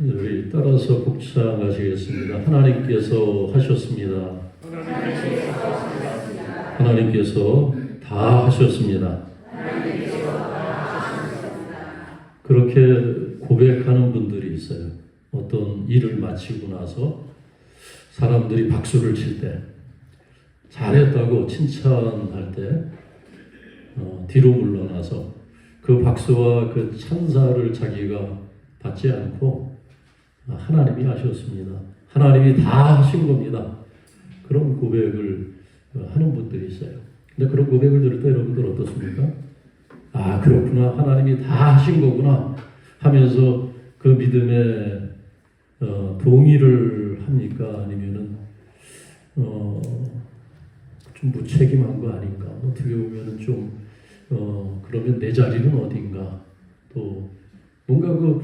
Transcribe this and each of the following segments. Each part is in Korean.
우리 따라서 복창하시겠습니다. 하나님께서 하셨습니다. 하나님께서 다 하셨습니다. 그렇게 고백하는 분들이 있어요. 어떤 일을 마치고 나서 사람들이 박수를 칠 때, 잘했다고 칭찬할 때 뒤로 물러나서 그 박수와 그 찬사를 자기가 받지 않고 하나님이 하셨습니다. 하나님이 다 하신 겁니다. 그런 고백을 하는 분들이 있어요. 근데 그런 고백을 들을 때 여러분들 어떻습니까? 아, 그렇구나. 하나님이 다 하신 거구나 하면서 그 믿음에 동의를 합니까? 아니면은 좀 무책임한 거 아닌가? 어떻게 보면은 좀 그러면 내 자리는 어딘가? 또 뭔가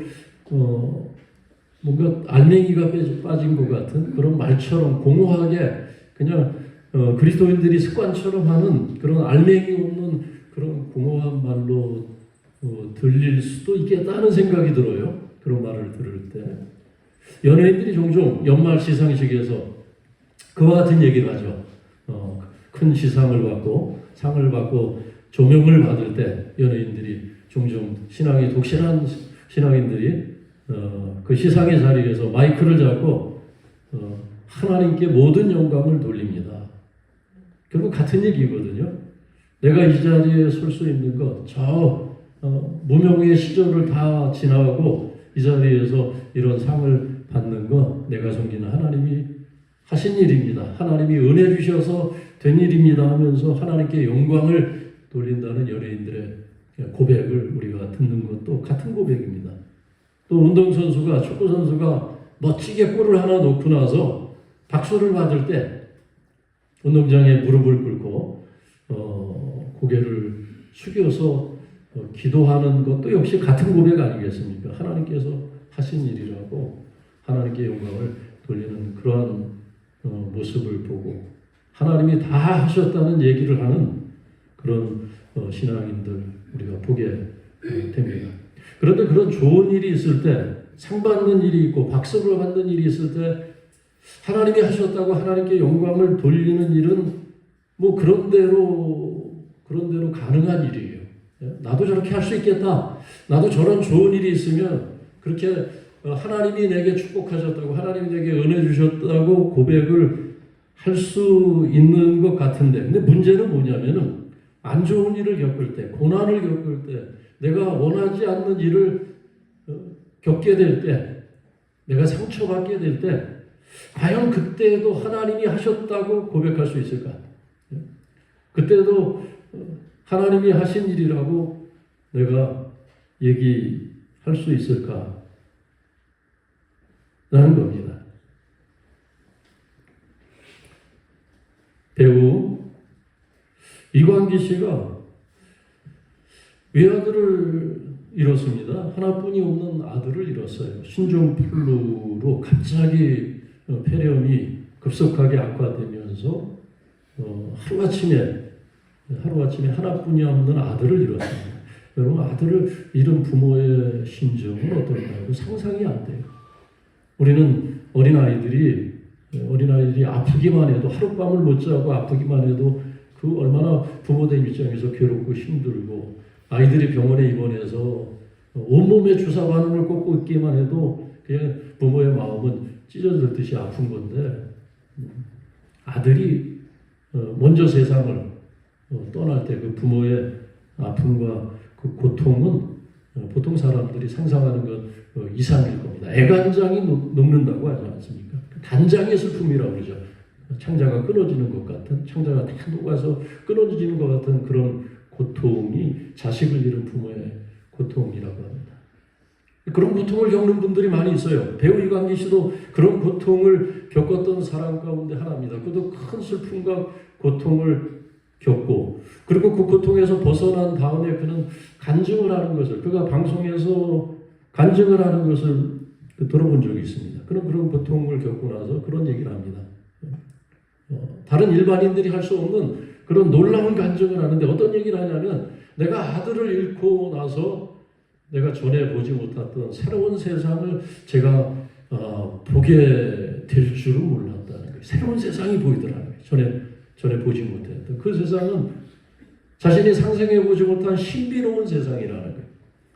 뭔가 알맹이가 빠진 것 같은 그런 말처럼 공허하게 그냥 그리스도인들이 습관처럼 하는 그런 알맹이 없는 그런 공허한 말로 들릴 수도 있겠다는 생각이 들어요. 그런 말을 들을 때 연예인들이 종종 연말 시상식에서 그와 같은 얘기를 하죠. 큰 시상을 받고 상을 받고 조명을 받을 때 연예인들이 종종 신앙이 독실한 신앙인들이 그 시상의 자리에서 마이크를 잡고 하나님께 모든 영광을 돌립니다. 결국 같은 얘기거든요. 내가 이 자리에 설 수 있는 것, 저 무명의 시절을 다 지나가고 이 자리에서 이런 상을 받는 것, 내가 섬기는 하나님이 하신 일입니다. 하나님이 은혜 주셔서 된 일입니다 하면서 하나님께 영광을 돌린다는 연예인들의 고백을 우리가 듣는 것도 같은 고백입니다. 또 운동선수가, 축구선수가 멋지게 골을 하나 놓고 나서 박수를 받을 때 운동장에 무릎을 꿇고 고개를 숙여서 기도하는 것도 역시 같은 고백 아니겠습니까? 하나님께서 하신 일이라고 하나님께 영광을 돌리는 그러한 모습을 보고 하나님이 다 하셨다는 얘기를 하는 그런 신앙인들 우리가 보게 됩니다. 그런데 그런 좋은 일이 있을 때, 상 받는 일이 있고 박수를 받는 일이 있을 때 하나님이 하셨다고 하나님께 영광을 돌리는 일은 뭐 그런 대로 가능한 일이에요. 나도 저렇게 할 수 있겠다. 나도 저런 좋은 일이 있으면 그렇게 하나님이 내게 축복하셨다고 하나님이 내게 은혜 주셨다고 고백을 할 수 있는 것 같은데, 근데 문제는 뭐냐면은 안 좋은 일을 겪을 때, 고난을 겪을 때, 내가 원하지 않는 일을 겪게 될 때, 내가 상처받게 될 때, 과연 그때도 하나님이 하셨다고 고백할 수 있을까? 그때도 하나님이 하신 일이라고 내가 얘기할 수 있을까? 라는 겁니다. 배우 이광기 씨가 외아들을 잃었습니다. 하나뿐이 없는 아들을 잃었어요. 신종플루로 갑자기 폐렴이 급속하게 악화되면서 하루아침에 하나뿐이 없는 아들을 잃었습니다. 여러분, 아들을 잃은 부모의 심정은 어떨까요? 상상이 안 돼요. 우리는 어린아이들이 아프기만 해도 하룻밤을 못 자고 아프기만 해도 그 얼마나 부모된 입장에서 괴롭고 힘들고 아이들이 병원에 입원해서 온몸에 주사 바늘을 꽂고 있기만 해도 그냥 부모의 마음은 찢어질 듯이 아픈 건데 아들이 먼저 세상을 떠날 때 그 부모의 아픔과 그 고통은 보통 사람들이 상상하는 것 이상일 겁니다. 애간장이 녹는다고 하지 않습니까? 단장의 슬픔이라고 그러죠. 창자가 끊어지는 것 같은, 창자가 다 녹아서 끊어지는 것 같은 그런 고통이 자식을 잃은 부모의 고통이라고 합니다. 그런 고통을 겪는 분들이 많이 있어요. 배우 이광기 씨도 그런 고통을 겪었던 사람 가운데 하나입니다. 그도 큰 슬픔과 고통을 겪고, 그리고 그 고통에서 벗어난 다음에 그는 간증을 하는 것을, 그가 방송에서 간증을 하는 것을 들어본 적이 있습니다. 그런 고통을 겪고 나서 그런 얘기를 합니다. 다른 일반인들이 할 수 없는 그런 놀라운 간증을 하는데 어떤 얘기를 하냐면, 내가 아들을 잃고 나서 내가 전에 보지 못했던 새로운 세상을 제가 보게 될 줄은 몰랐다는 거예요. 새로운 세상이 보이더라는 거예요. 전에 보지 못했던 그 세상은 자신이 상상해 보지 못한 신비로운 세상이라는 거예요.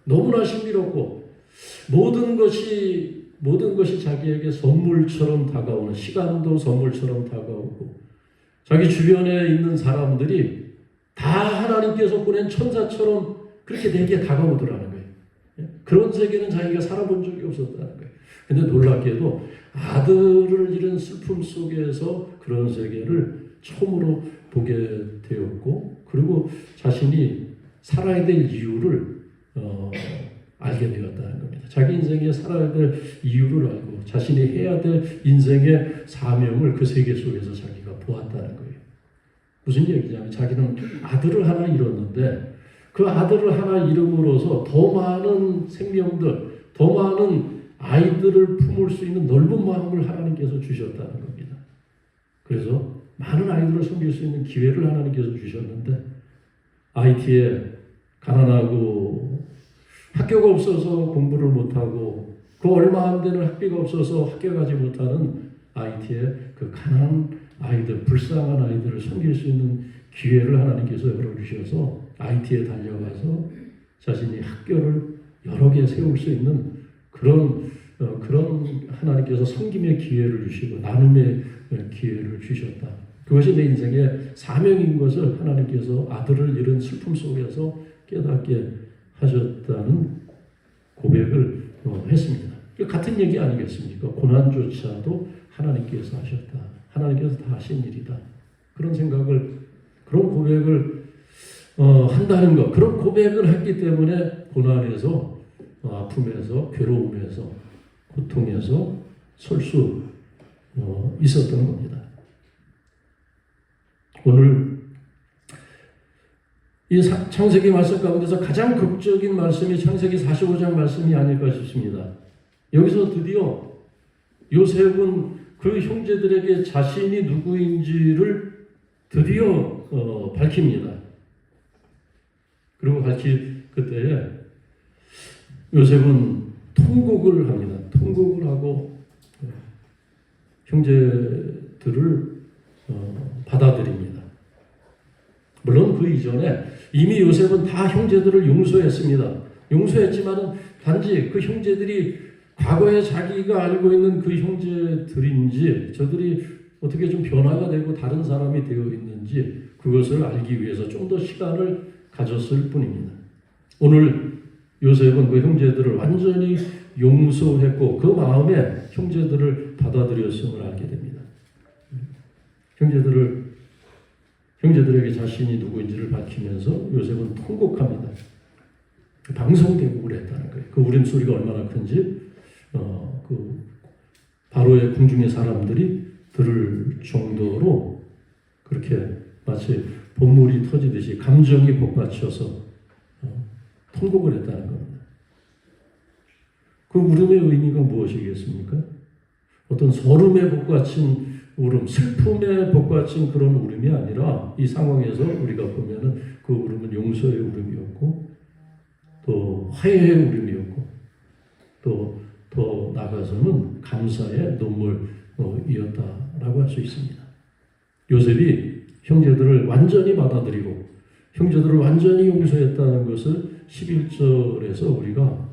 너무나 신비롭고 모든 것이 자기에게 선물처럼 다가오는, 시간도 선물처럼 다가오고 자기 주변에 있는 사람들이 다 하나님께서 보낸 천사처럼 그렇게 내게 다가오더라는 거예요. 그런 세계는 자기가 살아본 적이 없었다는 거예요. 근데 놀랍게도 아들을 잃은 슬픔 속에서 그런 세계를 처음으로 보게 되었고, 그리고 자신이 살아야 될 이유를 알게 되었다는 겁니다. 자기 인생에 살아야 될 이유를 알고 자신이 해야 될 인생의 사명을 그 세계 속에서 자기가 보았다는 거예요. 무슨 얘기냐면 자기는 아들을 하나 잃었는데 그 아들을 하나 잃음으로써 더 많은 생명들, 더 많은 아이들을 품을 수 있는 넓은 마음을 하나님께서 주셨다는 겁니다. 그래서 많은 아이들을 섬길 수 있는 기회를 하나님께서 주셨는데 IT에 가난하고 학교가 없어서 공부를 못하고 그 얼마 안 되는 학비가 없어서 학교 가지 못하는 IT에 그 가난한 아이들, 불쌍한 아이들을 섬길 수 있는 기회를 하나님께서 열어주셔서 IT에 달려가서 자신이 학교를 여러 개 세울 수 있는 그런 하나님께서 섬김의 기회를 주시고 나눔의 기회를 주셨다. 그것이 내 인생의 사명인 것을 하나님께서 아들을 잃은 슬픔 속에서 깨닫게 하셨다는 고백을 했습니다. 같은 얘기 아니겠습니까? 고난조차도 하나님께서 하셨다. 하나님께서 다 하신 일이다. 그런 생각을, 그런 고백을 한다는 것, 그런 고백을 했기 때문에 고난에서, 아픔에서, 괴로움에서, 고통에서 설 수 있었던 겁니다. 오늘 이 창세기 말씀 가운데서 가장 극적인 말씀이 창세기 45장 말씀이 아닐까 싶습니다. 여기서 드디어 요셉은 그 형제들에게 자신이 누구인지를 드디어 밝힙니다. 그리고 밝힐 그때에 요셉은 통곡을 합니다. 통곡을 하고 형제들을 받아들입니다. 물론 그 이전에 이미 요셉은 다 형제들을 용서했습니다. 용서했지만 단지 그 형제들이 과거에 자기가 알고 있는 그 형제들인지 저들이 어떻게 좀 변화가 되고 다른 사람이 되어 있는지 그것을 알기 위해서 좀 더 시간을 가졌을 뿐입니다. 오늘 요셉은 그 형제들을 완전히 용서했고 그 마음에 형제들을 받아들였음을 알게 됩니다. 형제들에게 자신이 누구인지를 밝히면서 요셉은 통곡합니다. 방송대국을 했다는 거예요. 그 울음소리가 얼마나 큰지 그 바로의 궁중의 사람들이 들을 정도로 그렇게 마치 봇물이 터지듯이 감정이 복받쳐서 통곡을 했다는 겁니다. 그 울음의 의미가 무엇이겠습니까? 어떤 소름에 복받친 울음, 슬픔에 복받친 그런 울음이 아니라 이 상황에서 우리가 보면은 그 울음은 용서의 울음이었고 또 화해의 울음이었고 또 더 나아가서는 감사의 눈물이었다라고 할 수 있습니다. 요셉이 형제들을 완전히 받아들이고 형제들을 완전히 용서했다는 것을 11절에서 우리가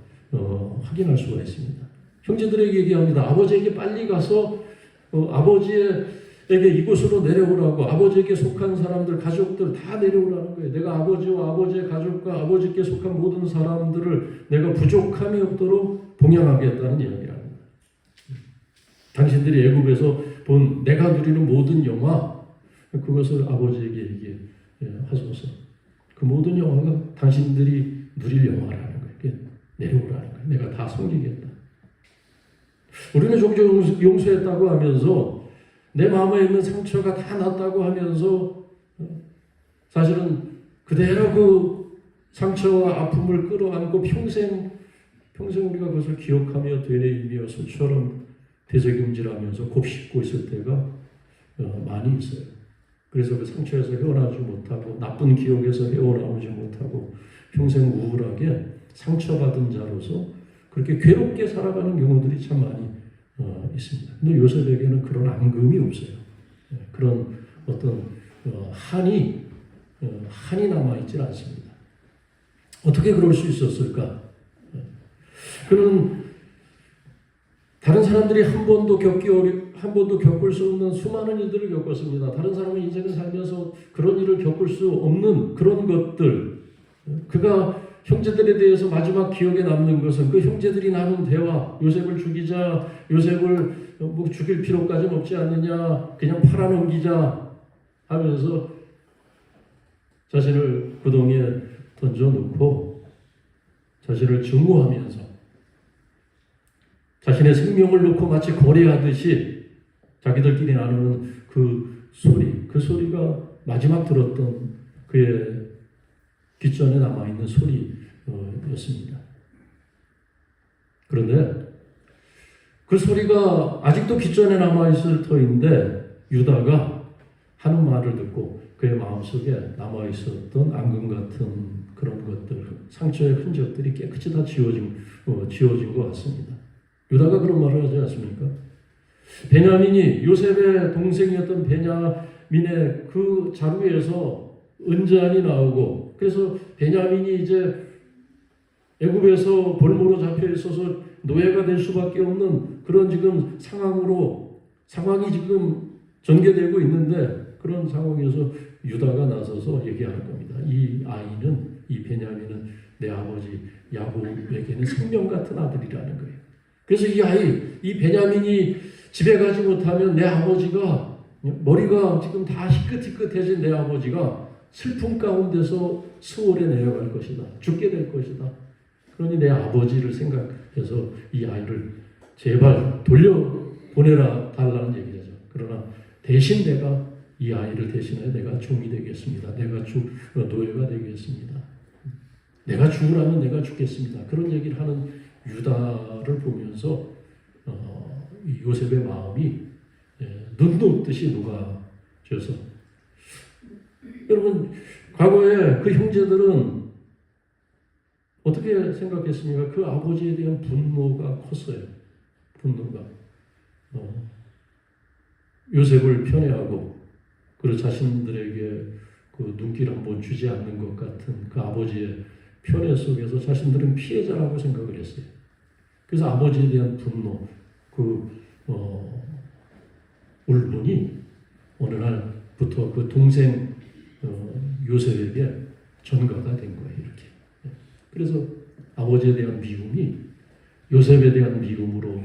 확인할 수가 있습니다. 형제들에게 얘기합니다. 아버지에게 빨리 가서 아버지에게 이곳으로 내려오라고, 아버지에게 속한 사람들, 가족들 다 내려오라는 거예요. 내가 아버지와 아버지의 가족과 아버지께 속한 모든 사람들을 내가 부족함이 없도록 봉양하겠다는 이야기랍니다. 당신들이 애굽에서 본 내가 누리는 모든 영화, 그것을 아버지에게 얘기하소서. 그 모든 영화가 당신들이 누릴 영화라는 거예요. 내려오라는 거예요. 내가 다 섬기겠다. 우리는 종종 용서했다고 하면서 내 마음에 있는 상처가 다 났다고 하면서 사실은 그대로 그 상처와 아픔을 끌어안고 평생 우리가 그것을 기억하며 되뇌이며 소처럼 되새김질하면서 곱씹고 있을 때가 많이 있어요. 그래서 그 상처에서 헤어나오지 못하고 나쁜 기억에서 헤어나오지 못하고 평생 우울하게 상처받은 자로서 그렇게 괴롭게 살아가는 경우들이 참 많이 있습니다. 근데 요셉에게는 그런 앙금이 없어요. 그런 어떤 한이 남아있지 않습니다. 어떻게 그럴 수 있었을까? 그는 다른 사람들이 한 번도 겪을 수 없는 수많은 일들을 겪었습니다. 다른 사람의 인생을 살면서 그런 일을 겪을 수 없는 그런 것들. 그가 형제들에 대해서 마지막 기억에 남는 것은 그 형제들이 나눈 대화, 요셉을 죽이자, 요셉을 뭐 죽일 필요까지는 없지 않느냐, 그냥 팔아넘기자 하면서 자신을 구덩이에 던져놓고 자신을 증오하면서 자신의 생명을 놓고 마치 거래하듯이 자기들끼리 나누는 그 소리가 마지막 들었던 그의 귓전에 남아있는 소리였습니다. 그런데 그 소리가 아직도 귓전에 남아있을 터인데 유다가 하는 말을 듣고 그의 마음속에 남아있었던 앙금 같은 그런 것들, 상처의 흔적들이 깨끗이 다 지워진 것 같습니다. 유다가 그런 말을 하지 않습니까? 베냐민이 요셉의 동생이었던 베냐민의 그 자루에서 은잔이 나오고 그래서 베냐민이 이제 애굽에서 볼모로 잡혀 있어서 노예가 될 수밖에 없는 그런 지금 상황이 지금 전개되고 있는데 그런 상황에서 유다가 나서서 얘기할 겁니다. 이 베냐민은 내 아버지 야곱에게는 생명 같은 아들이라는 거예요. 그래서 이 베냐민이 집에 가지 못하면 내 아버지가 머리가 지금 다 희끗희끗해진 내 아버지가 슬픔 가운데서 수월에 내려갈 것이다. 죽게 될 것이다. 그러니 내 아버지를 생각해서 이 아이를 제발 돌려보내라 달라는 얘기죠. 그러나 대신 내가 이 아이를 대신해 내가 종이 되겠습니다. 내가 노예가 되겠습니다. 내가 죽으라면 내가 죽겠습니다. 그런 얘기를 하는 유다를 보면서 요셉의 마음이 눈 녹듯이 녹아져서 여러분 과거에 그 형제들은 어떻게 생각했습니까? 그 아버지에 대한 분노가 컸어요. 분노가 요셉을 편애하고 그리고 자신들에게 그 눈길 한번 주지 않는 것 같은 그 아버지의 편애 속에서 자신들은 피해자라고 생각을 했어요. 그래서 아버지에 대한 분노, 울분이 어느 날부터 그 동생 요셉에게 전가가 된 거예요. 이렇게. 그래서 아버지에 대한 미움이 요셉에 대한 미움으로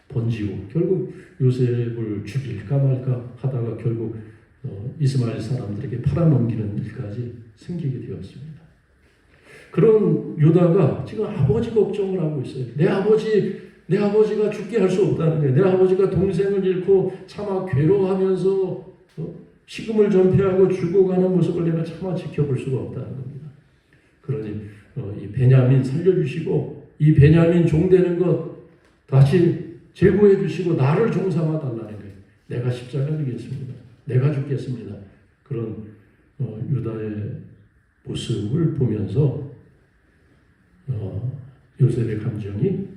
번지고 결국 요셉을 죽일까 말까 하다가 결국 이스마엘 사람들에게 팔아넘기는 일까지 생기게 되었습니다. 그런 유다가 지금 아버지 걱정을 하고 있어요. 내 아버지가 죽게 할 수 없다는 거예요. 내 아버지가 동생을 잃고 차마 괴로워하면서 식음을 전폐하고 죽어가는 모습을 내가 차마 지켜볼 수가 없다는 겁니다. 그러니 이 베냐민 살려주시고 이 베냐민 종되는 것 다시 제거해 주시고 나를 종삼아 달라는 거예요. 내가 십자가 지겠습니다. 내가 죽겠습니다. 그런 유다의 모습을 보면서 요셉의 감정이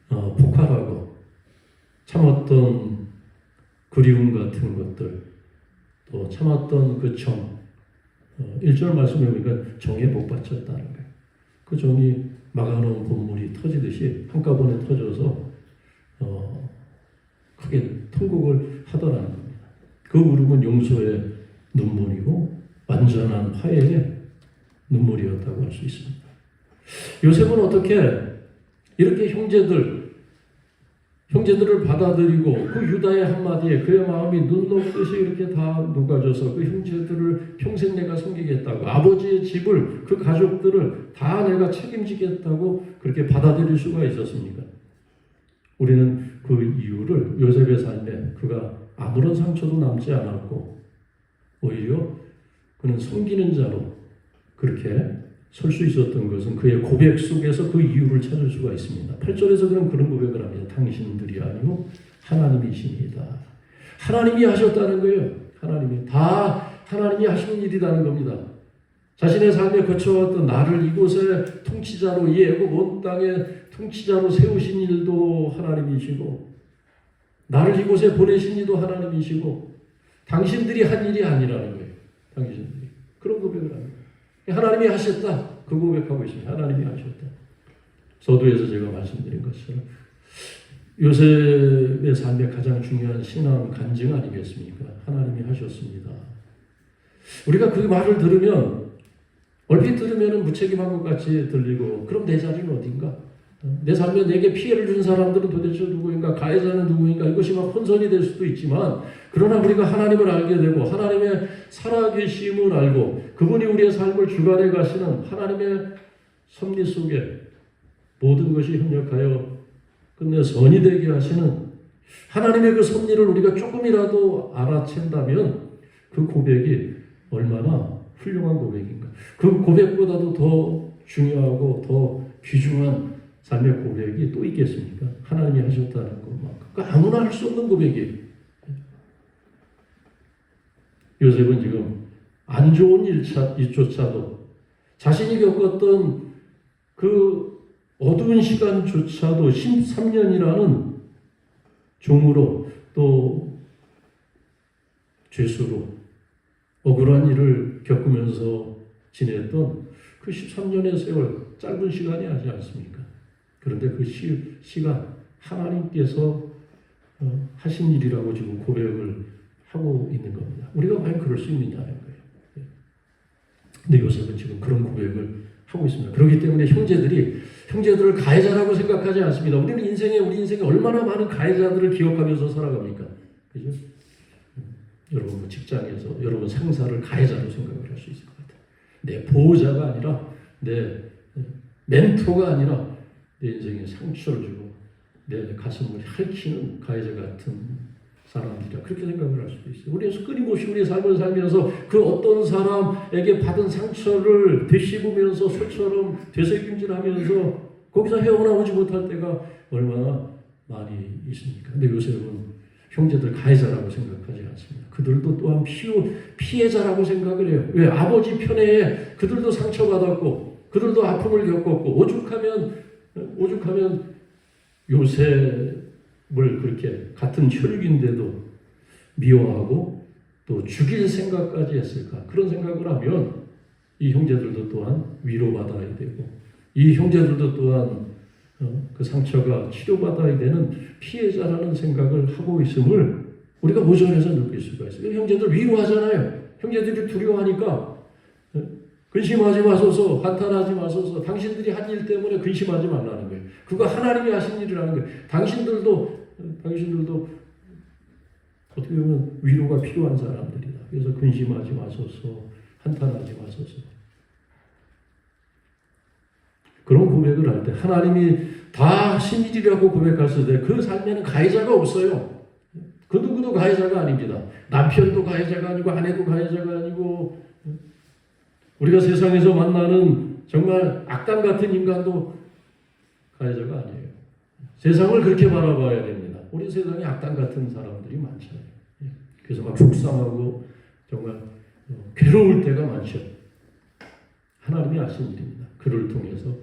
폭발하고 참았던 그리움 같은 것들 또 참았던 그 정 1절 말씀에 보니까 정에 복받쳤다는 거예요. 그 정이 막아놓은 본물이 터지듯이 한꺼번에 터져서 크게 통곡을 하더라는 겁니다. 그 울음은 용서의 눈물이고 완전한 화해의 눈물이었다고 할 수 있습니다. 요셉은 어떻게 이렇게 형제들을 받아들이고 그 유다의 한마디에 그의 마음이 눈 녹듯이 이렇게 다 녹아져서 그 형제들을 평생 내가 섬기겠다고 아버지의 집을 그 가족들을 다 내가 책임지겠다고 그렇게 받아들일 수가 있었습니까? 우리는 그 이유를 요셉의 삶에 그가 아무런 상처도 남지 않았고 오히려 그는 섬기는 자로 그렇게 설 수 있었던 것은 그의 고백 속에서 그 이유를 찾을 수가 있습니다. 8절에서 그런 고백을 합니다. 당신들이 아니고 하나님이십니다. 하나님이 하셨다는 거예요. 하나님이 하시는 일이라는 겁니다. 자신의 삶에 거쳐왔던 나를 이곳의 통치자로, 이 애굽 온 땅의 통치자로 세우신 일도 하나님이시고, 나를 이곳에 보내신 이도 하나님이시고, 당신들이 한 일이 아니라는 거예요. 당신들이. 그런 고백을 합니다. 하나님이 하셨다. 그 고백하고 있습니다. 하나님이 하셨다. 서두에서 제가 말씀드린 것처럼 요셉의 삶의 가장 중요한 신앙 간증 아니겠습니까? 하나님이 하셨습니다. 우리가 그 말을 들으면 얼핏 들으면 무책임한 것 같이 들리고, 그럼 내 자리는 어딘가? 내 삶에 내게 피해를 준 사람들은 도대체 누구인가? 가해자는 누구인가? 이것이 막 혼선이 될 수도 있지만, 그러나 우리가 하나님을 알게 되고 하나님의 살아계심을 알고 그분이 우리의 삶을 주관해 가시는 하나님의 섭리 속에 모든 것이 협력하여 끝내 선이 되게 하시는 하나님의 그 섭리를 우리가 조금이라도 알아챈다면 그 고백이 얼마나 훌륭한 고백인가. 그 고백보다도 더 중요하고 더 귀중한 삶의 고백이 또 있겠습니까? 하나님이 하셨다는 것만큼. 그러니까 아무나 할 수 없는 고백이에요. 요셉은 지금 안 좋은 일조차도 자신이 겪었던 그 어두운 시간조차도 13년이라는 종으로 또 죄수로 억울한 일을 겪으면서 지냈던 그 13년의 세월, 짧은 시간이 아니지 않습니까? 그런데 그 시간 하나님께서 하신 일이라고 지금 고백을 하고 있는 겁니다. 우리가 과연 그럴 수 있느냐는 거예요. 근데 요셉은 지금 그런 고백을 하고 있습니다. 그렇기 때문에 형제들을 가해자라고 생각하지 않습니다. 우리 인생에 얼마나 많은 가해자들을 기억하면서 살아갑니까? 그죠? 여러분 뭐 직장에서 여러분 상사를 가해자로 생각을 할 수 있을 것 같아요. 내 보호자가 아니라, 내 멘토가 아니라 내 인생에 상처를 주고 내 가슴을 핥히는 가해자 같은 사람들이라, 그렇게 생각을 할 수도 있어요. 우리는 끊임없이 우리의 삶을 살면서 그 어떤 사람에게 받은 상처를 되씹으면서 소처럼 되새김질하면서 거기서 헤어나오지 못할 때가 얼마나 많이 있습니까? 근데 요셉은 형제들 가해자라고 생각하지 않습니다. 그들도 또한 피해자라고 생각을 해요. 왜? 아버지 편애에 그들도 상처받았고 그들도 아픔을 겪었고 오죽하면 요셉을 그렇게 같은 혈육인데도 미워하고 또 죽일 생각까지 했을까? 그런 생각을 하면 이 형제들도 또한 위로받아야 되고 이 형제들도 또한 그 상처가 치료받아야 되는 피해자라는 생각을 하고 있음을 우리가 모전에서 느낄 수가 있어요. 형제들 위로하잖아요. 형제들이 두려워하니까 근심하지 마소서, 한탄하지 마소서, 당신들이 한 일 때문에 근심하지 말라는 거예요. 그거 하나님이 하신 일이라는 거예요. 당신들도 어떻게 보면 위로가 필요한 사람들이다. 그래서 근심하지 마소서, 한탄하지 마소서. 그런 고백을 할 때 하나님이 다 하신 일이라고 고백했을 때 그 삶에는 가해자가 없어요. 그 누구도 가해자가 아닙니다. 남편도 가해자가 아니고 아내도 가해자가 아니고 우리가 세상에서 만나는 정말 악당 같은 인간도 가해자가 아니에요. 세상을 그렇게 바라봐야 됩니다. 우리 세상에 악당 같은 사람들이 많잖아요. 그래서 막 속상하고 정말 괴로울 때가 많죠. 하나님이 하신 일입니다. 그를 통해서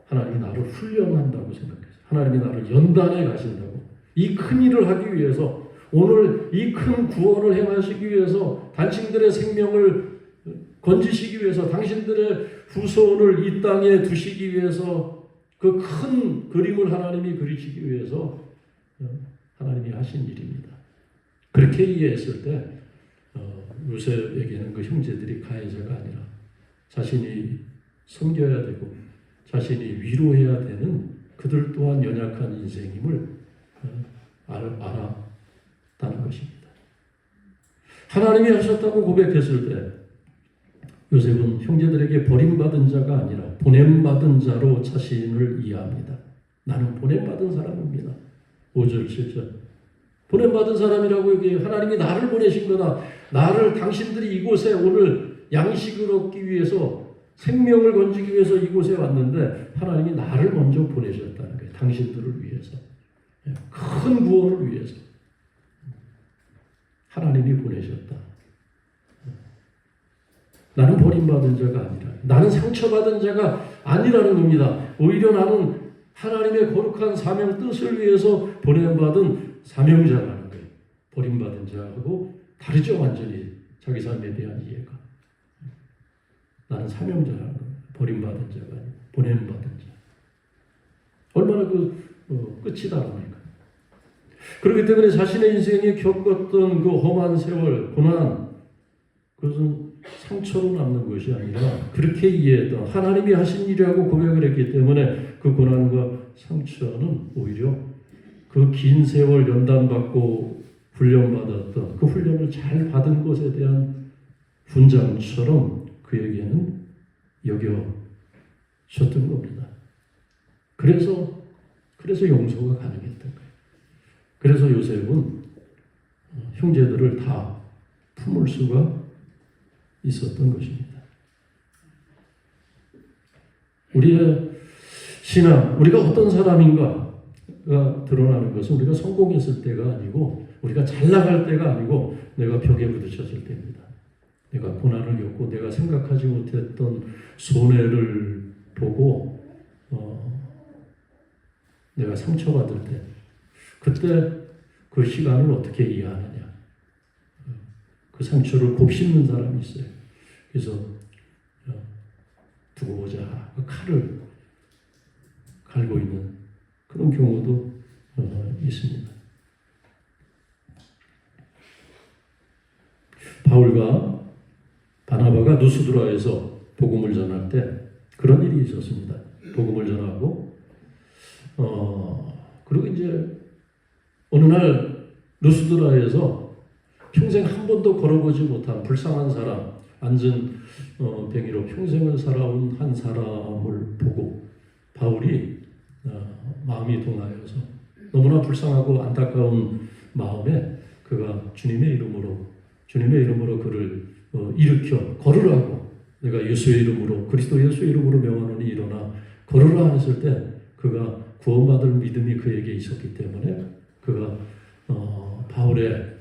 하나님이 나를 훈련한다고 생각해서 하나님이 나를 연단해 가신다고 이 큰 일을 하기 위해서 오늘 이 큰 구원을 행하시기 위해서 당신들의 생명을 건지시기 위해서 당신들의 후손을 이 땅에 두시기 위해서 그 큰 그림을 하나님이 그리시기 위해서 하나님이 하신 일입니다. 그렇게 이해했을 때 요셉에게는 그 형제들이 가해자가 아니라 자신이 섬겨야 되고 자신이 위로해야 되는 그들 또한 연약한 인생임을 알았다는 것입니다. 하나님이 하셨다고 고백했을 때 요셉은 형제들에게 버림받은 자가 아니라 보냄받은 자로 자신을 이해합니다. 나는 보냄받은 사람입니다. 5절 7절 보냄받은 사람이라고 얘기해요. 하나님이 나를 보내신 거다. 나를 당신들이 이곳에 오늘 양식을 얻기 위해서 생명을 건지기 위해서 이곳에 왔는데 하나님이 나를 먼저 보내셨다는 거예요. 당신들을 위해서. 큰 구원을 위해서. 하나님이 보내셨다. 나는 버림받은 자가 아니라, 나는 상처받은 자가 아니라는 겁니다. 오히려 나는 하나님의 거룩한 사명 뜻을 위해서 보냄받은 사명자라는 거예요. 버림받은 자하고 다르죠, 완전히 자기 삶에 대한 이해가. 나는 사명자라는 거예요. 버림받은 자가 아니라 보냄받은 자. 얼마나 끝이 다릅니까? 그렇기 때문에 자신의 인생에 겪었던 그 험한 세월, 고난, 그것은 상처로 남는 것이 아니라 그렇게 이해했던 하나님이 하신 일이라고 고백을 했기 때문에 그 고난과 상처는 오히려 그 긴 세월 연단받고 훈련받았던 그 훈련을 잘 받은 것에 대한 훈장처럼 그에게는 여겨졌던 겁니다. 그래서 용서가 가능했던 거예요. 그래서 요셉은 형제들을 다 품을 수가 있었던 것입니다. 우리의 신앙, 우리가 어떤 사람인가가 드러나는 것은 우리가 성공했을 때가 아니고, 우리가 잘 나갈 때가 아니고, 내가 벽에 부딪혔을 때입니다. 내가 고난을 겪고 내가 생각하지 못했던 손해를 보고 내가 상처받을 때, 그때 그 시간을 어떻게 이해하느냐. 그 상처를 곱씹는 사람이 있어요. 그래서 두고 보자, 그 칼을 갈고 있는 그런 경우도 있습니다. 바울과 바나바가 누스드라에서 복음을 전할 때 그런 일이 있었습니다. 복음을 전하고 그리고 이제 어느 날 누스드라에서 평생 한 번도 걸어보지 못한 불쌍한 사람, 앉은 병이로 평생을 살아온 한 사람을 보고 바울이 마음이 동하여서 너무나 불쌍하고 안타까운 마음에 그가 주님의 이름으로 그를 일으켜 걸으라고, 내가 예수의 이름으로, 그리스도 예수의 이름으로 명하노니 일어나 걸으라 했을 때 그가 구원받을 믿음이 그에게 있었기 때문에 그가 바울의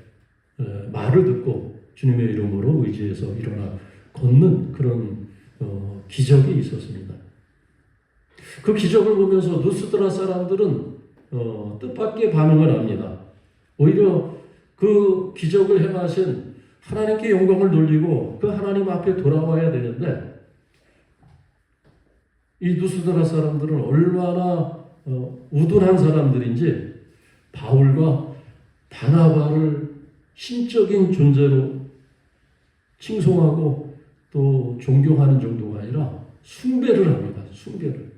말을 듣고 주님의 이름으로 의지해서 일어나 걷는 그런 기적이 있었습니다. 그 기적을 보면서 누스드라 사람들은 뜻밖의 반응을 합니다. 오히려 그 기적을 행하신 하나님께 영광을 돌리고 그 하나님 앞에 돌아와야 되는데, 이 누스드라 사람들은 얼마나 우둔한 사람들인지 바울과 바나바를 신적인 존재로 칭송하고 또 존경하는 정도가 아니라 숭배를 합니다. 숭배를.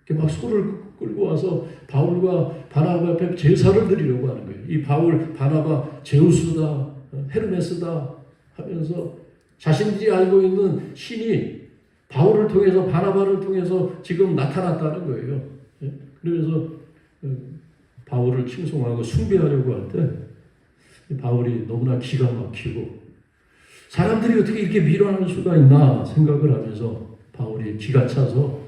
이렇게 막 소를 끌고 와서 바울과 바나바 앞에 제사를 드리려고 하는 거예요. 이 바울, 바나바 제우스다, 헤르메스다 하면서 자신들이 알고 있는 신이 바울을 통해서, 바나바를 통해서 지금 나타났다는 거예요. 그래서 바울을 칭송하고 숭배하려고 할 때 바울이 너무나 기가 막히고, 사람들이 어떻게 이렇게 밀어낼 수가 있나 생각을 하면서 바울이 기가 차서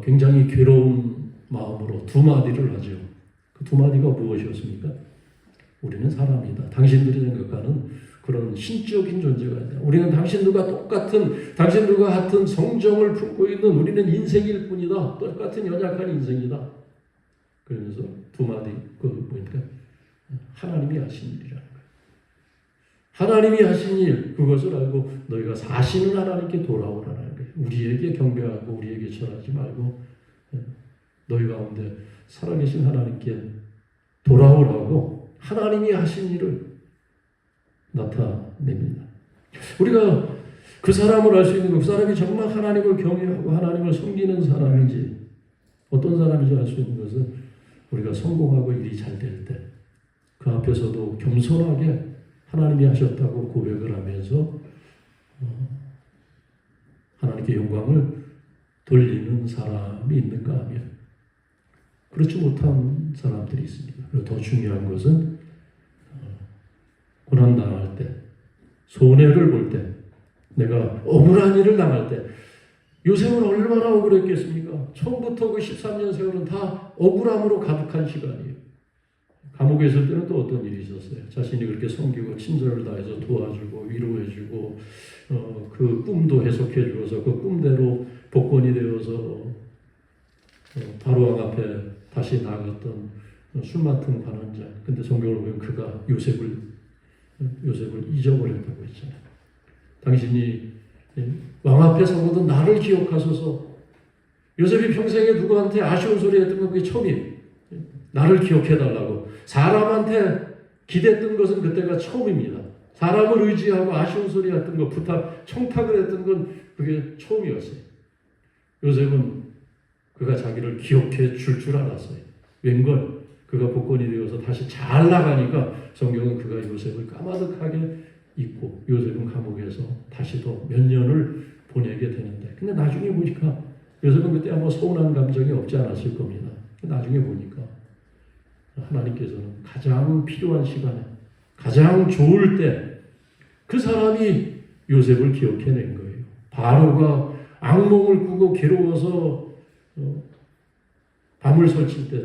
굉장히 괴로운 마음으로 두 마디를 하죠. 그 두 마디가 무엇이었습니까? 우리는 사람이다. 당신들이 생각하는 그런 신적인 존재가 아니라 우리는 당신들과 같은 성정을 품고 있는, 우리는 인생일 뿐이다. 똑같은 연약한 인생이다. 그러면서 두 마디, 보니까 하나님이 하신 일이라는 거예요. 하나님이 하신 일, 그것을 알고 너희가 사시는 하나님께 돌아오라는 거예요. 우리에게 경배하고 우리에게 절하지 말고 너희 가운데 살아계신 하나님께 돌아오라고 하나님이 하신 일을 나타냅니다. 우리가 그 사람을 알 수 있는 것, 그 사람이 정말 하나님을 경외하고 하나님을 섬기는 사람인지 어떤 사람인지 알 수 있는 것은 우리가 성공하고 일이 잘 될 때 그 앞에서도 겸손하게 하나님이 하셨다고 고백을 하면서 하나님께 영광을 돌리는 사람이 있는가 하면 그렇지 못한 사람들이 있습니다. 그리고 더 중요한 것은 고난당할 때, 손해를 볼 때, 내가 억울한 일을 당할 때, 요셉은 얼마나 억울했겠습니까? 처음부터 그 13년 세월은 다 억울함으로 가득한 시간이에요. 감옥에 있을 때는 또 어떤 일이 있었어요. 자신이 그렇게 섬기고 친절을 다해서 도와주고 위로해주고 그 꿈도 해석해주어서 그 꿈대로 복권이 되어서 바로왕 앞에 다시 나갔던 술 맡은 관원장. 근데 성경을 보면 그가 요셉을 잊어버렸다고 했잖아요. 당신이 왕 앞에 서거든 나를 기억하소서. 요셉이 평생에 누구한테 아쉬운 소리 했던 건 그게 처음이에요. 나를 기억해달라고. 사람한테 기댔던 것은 그때가 처음입니다. 사람을 의지하고 아쉬운 소리 했던 거, 청탁을 했던 건 그게 처음이었어요. 요셉은 그가 자기를 기억해 줄 알았어요. 웬걸 그가 복권이 되어서 다시 잘 나가니까 성경은 그가 요셉을 까마득하게 잊고 요셉은 감옥에서 다시 또 몇 년을 보내게 되는데, 근데 나중에 보니까 요셉은 그때 아마 서운한 감정이 없지 않았을 겁니다. 나중에 보니까 하나님께서는 가장 필요한 시간에 가장 좋을 때 그 사람이 요셉을 기억해낸 거예요. 바로가 악몽을 꾸고 괴로워서 잠을 설칠 때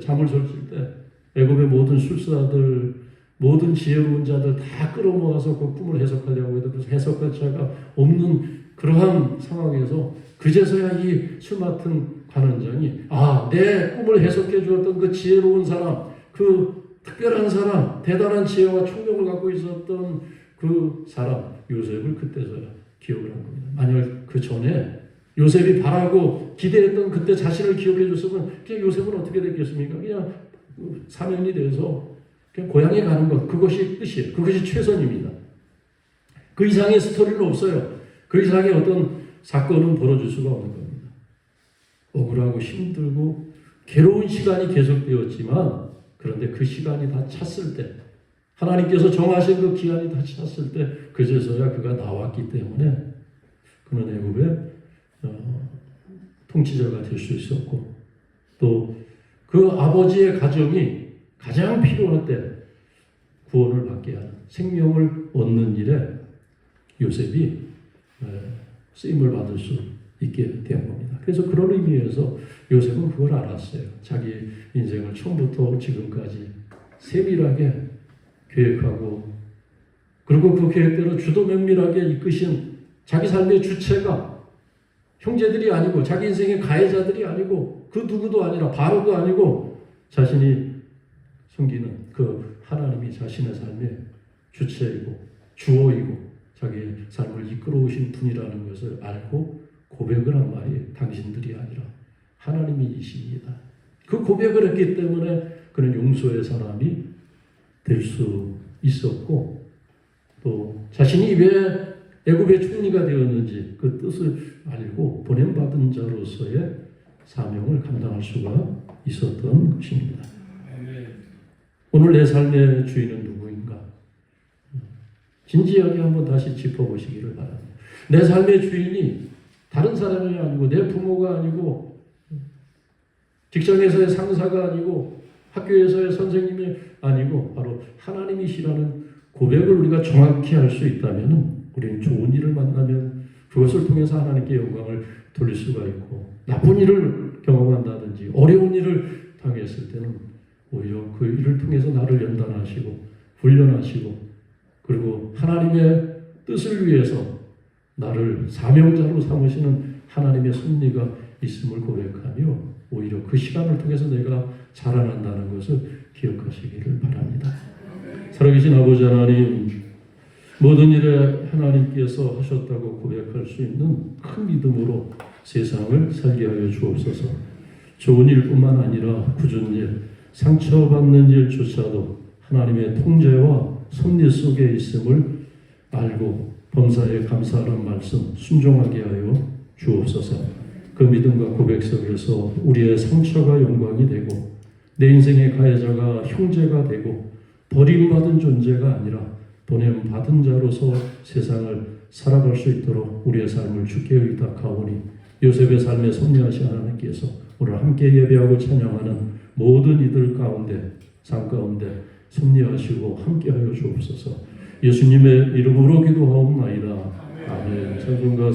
애굽의 모든 술사들, 모든 지혜로운 자들 다 끌어모아서 그 꿈을 해석하려고 해도 그 해석할 자가 없는 그러한 상황에서 그제서야 이 술 맡은 관원장이 내 꿈을 해석해 주었던 그 지혜로운 사람, 그 특별한 사람, 대단한 지혜와 총명을 갖고 있었던 그 사람 요셉을 그때서야 기억을 한 겁니다. 만약 그 전에 요셉이 바라고 기대했던 그때 자신을 기억해 줬으면 그냥 요셉은 어떻게 됐겠습니까? 그냥 사면이 돼서 그냥 고향에 가는 것, 그것이 끝이에요. 그것이 최선입니다. 그 이상의 스토리는 없어요. 그 이상의 어떤 사건은 벌어질 수가 없는 겁니다. 억울하고 힘들고 괴로운 시간이 계속되었지만, 그런데 그 시간이 다 찼을 때, 하나님께서 정하신 그 기한이 다 찼을 때 그제서야 그가 나왔기 때문에 그는 애굽의 통치자가 될 수 있었고, 또 그 아버지의 가정이 가장 필요할 때 구원을 받게 하는, 생명을 얻는 일에 요셉이 쓰임을 받을 수 있게 된 겁니다. 그래서 그런 의미에서 요셉은 그걸 알았어요. 자기 인생을 처음부터 지금까지 세밀하게 계획하고, 그리고 그 계획대로 주도 면밀하게 이끄신 자기 삶의 주체가 형제들이 아니고 자기 인생의 가해자들이 아니고 그 누구도 아니라 바로도 아니고 자신이 섬기는 그 하나님이 자신의 삶의 주체이고 주어이고 자기의 삶을 이끌어오신 분이라는 것을 알고 고백을 한 말이 당신들이 아니라 하나님이십니다. 그 고백을 했기 때문에 그는 용서의 사람이 될 수 있었고, 또 자신이 왜 애굽의 총리가 되었는지 그 뜻을 알고 보냄받은 자로서의 사명을 감당할 수가 있었던 것입니다. 오늘 내 삶의 주인은 누구인가? 진지하게 한번 다시 짚어보시기를 바랍니다. 내 삶의 주인이 다른 사람이 아니고 내 부모가 아니고 직장에서의 상사가 아니고 학교에서의 선생님이 아니고 바로 하나님이시라는 고백을 우리가 정확히 할 수 있다면 우리는 좋은 일을 만나면 그것을 통해서 하나님께 영광을 돌릴 수가 있고, 나쁜 일을 경험한다든지 어려운 일을 당했을 때는 오히려 그 일을 통해서 나를 연단하시고 훈련하시고, 그리고 하나님의 뜻을 위해서 나를 사명자로 삼으시는 하나님의 섭리가 있음을 고백하며 오히려 그 시간을 통해서 내가 자라난다는 것을 기억하시기를 바랍니다. 살아계신 아버지 하나님, 모든 일에 하나님께서 하셨다고 고백할 수 있는 큰 믿음으로 세상을 살게 하여 주옵소서. 좋은 일뿐만 아니라 굳은 일, 상처받는 일조차도 하나님의 통제와 섭리 속에 있음을 알고 범사에 감사하는 말씀 순종하게 하여 주옵소서. 그 믿음과 고백 속에서 우리의 상처가 영광이 되고 내 인생의 가해자가 형제가 되고 버림받은 존재가 아니라 보냄받은 자로서 세상을 살아갈 수 있도록 우리의 삶을 주께 의탁하오니, 요셉의 삶에 섭리하신 하나님께서 오늘 함께 예배하고 찬양하는 모든 이들 가운데, 삶 가운데 섭리하시고 함께하여 주옵소서. 예수님의 이름으로 기도하옵나이다. 아멘. 찬송가